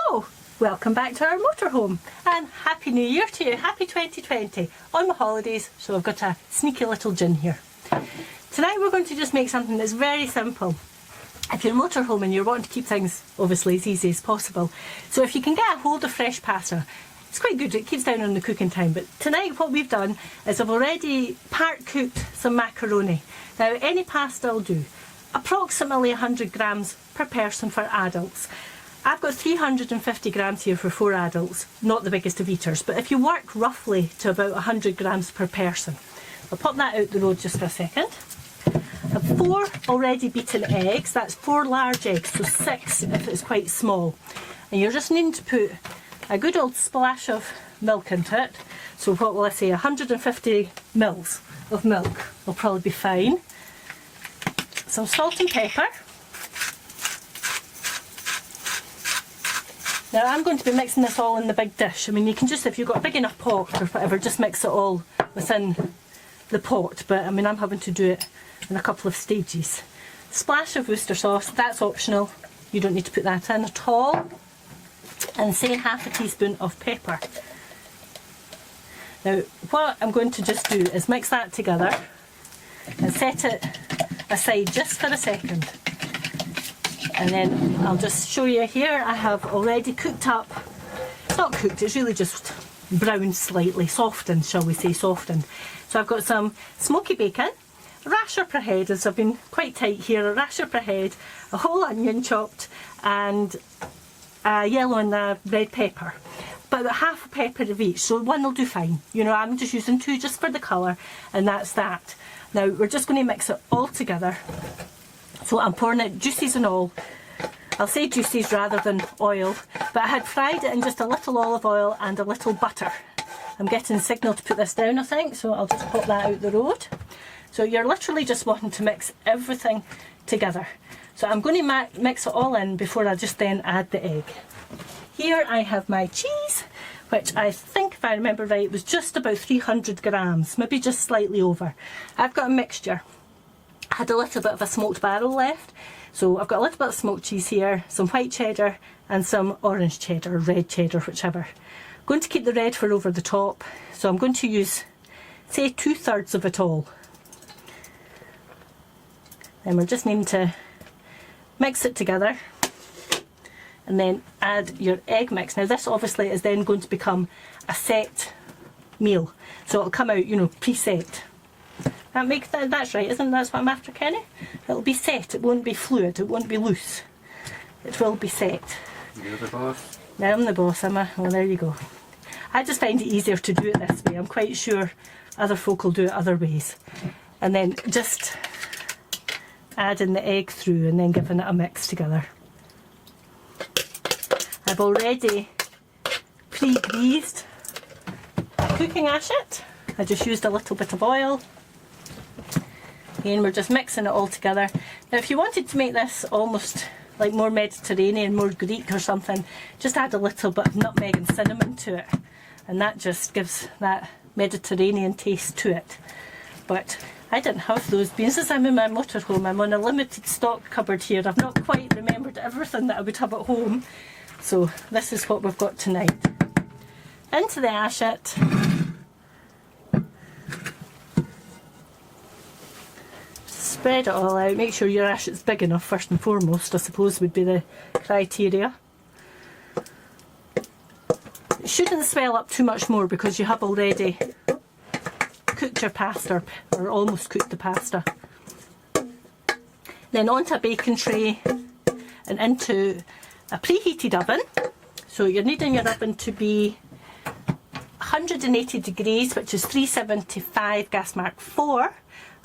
So, welcome back to our motorhome and Happy New Year to you, Happy 2020. On my holidays, so I've got a sneaky little gin here. Tonight we're going to just make something that's very simple. If you're motorhome and you're wanting to keep things obviously as easy as possible, so if you can get a hold of fresh pasta, it's quite good, it keeps down on the cooking time. But tonight what we've done is I've already part cooked some macaroni. Now any pasta will do, approximately 100 grams per person for adults. I've got 350 grams here for 4 adults, not the biggest of eaters, but if you work roughly to about 100 grams per person. I'll pop that out the road just for a second. I have 4 already beaten eggs, that's 4 large eggs, so 6 if it's quite small. And you're just needing to put a good old splash of milk into it. So what will I say, 150 mils of milk will probably be fine. Some salt and pepper. Now I'm going to be mixing this all in the big dish. I mean, you can just, if you've got a big enough pot or whatever, just mix it all within the pot, but I mean I'm having to do it in a couple of stages. Splash of Worcester sauce, that's optional, you don't need to put that in at all. And say half a teaspoon of pepper. Now what I'm going to just do is mix that together and set it aside just for a second. And then I'll just show you here, I have already cooked up, it's not cooked, it's really just browned slightly, softened, shall we say, softened. So I've got some smoky bacon, a rasher per head, as I've been quite tight here, a rasher per head, a whole onion chopped, and a yellow and a red pepper. But about half a pepper of each, so one will do fine. You know, I'm just using 2 just for the colour, and that's that. Now we're just going to mix it all together. So I'm pouring it juices and all. I'll say juices rather than oil, but I had fried it in just a little olive oil and a little butter. I'm getting a signal to put this down, I think, so I'll just pop that out the road. So you're literally just wanting to mix everything together. So I'm going to mix it all in before I just then add the egg. Here I have my cheese, which I think, if I remember right, was just about 300 grams, maybe just slightly over. I've got a mixture. I had a little bit of a smoked barrel left, so I've got a little bit of smoked cheese here, some white cheddar and some orange cheddar, or red cheddar, whichever. I'm going to keep the red for over the top, so I'm going to use, say, 2/3 of it all. Then we're just needing to mix it together and then add your egg mix. Now this obviously is then going to become a set meal, so it'll come out, you know, preset. That's right, isn't that what I'm after, Kenny? It'll be set, it won't be fluid, it won't be loose. It will be set. You're the boss? Now I'm the boss, am I? Well, there you go. I just find it easier to do it this way. I'm quite sure other folk will do it other ways. And then just adding the egg through and then giving it a mix together. I've already pre-greased a cooking ashet. I just used a little bit of oil. Again, we're just mixing it all together. Now if you wanted to make this almost like more Mediterranean, more Greek or something, just add a little bit of nutmeg and cinnamon to it, and that just gives that Mediterranean taste to it. But I didn't have those. Being as I'm in my motorhome, I'm on a limited stock cupboard here. I've not quite remembered everything that I would have at home, so this is what we've got tonight. Into the ashet. Spread it all out, make sure your ashet's big enough first and foremost, I suppose would be the criteria. It shouldn't swell up too much more because you have already cooked your pasta, or almost cooked the pasta. Then onto a baking tray and into a preheated oven. So you're needing your oven to be 180 degrees, which is 375 gas mark 4.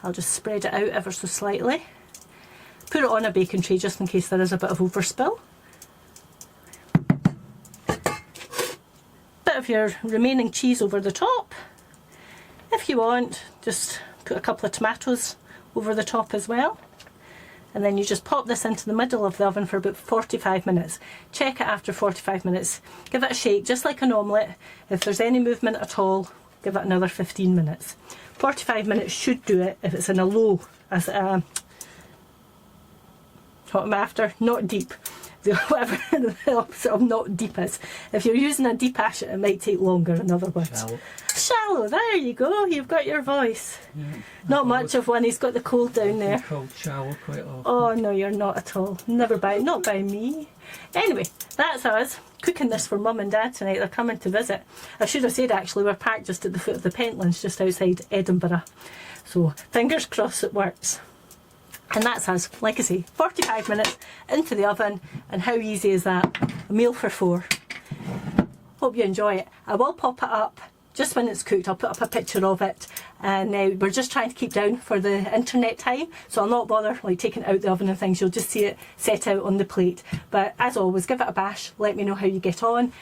I'll just spread it out ever so slightly. Put it on a baking tray just in case there is a bit of overspill. Bit of your remaining cheese over the top. If you want, just put a couple of tomatoes over the top as well. And then you just pop this into the middle of the oven for about 45 minutes. Check it after 45 minutes. Give it a shake, just like an omelette. If there's any movement at all, give it another 15 minutes. 45 minutes should do it if it's in a low, what I'm after, not deep, whatever the opposite of not deep is. If you're using a deep ash, it might take longer, in other words. Shallow. Shallow, there you go, you've got your voice. Yeah, Not much of one, he's got the cold down there. Called shallow quite often. Oh no, you're not at all. Never not by me. Anyway, that's us cooking this for Mum and Dad tonight. They're coming to visit. I should have said actually we're parked just at the foot of the Pentlands, just outside Edinburgh. So fingers crossed it works. And that's us, like I say, 45 minutes into the oven, and how easy is that? A meal for 4. Hope you enjoy it. I will pop it up just when it's cooked. I'll put up a picture of it, and we're just trying to keep down for the internet time, so I'll not bother like taking it out the oven and things. You'll just see it set out on the plate. But as always, give it a bash, let me know how you get on.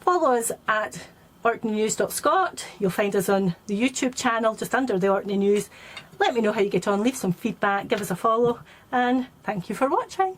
Follow us at orkneynews.scot. You'll find us on the YouTube channel just under the Orkney News. Let me know how you get on, leave some feedback, give us a follow, and thank you for watching.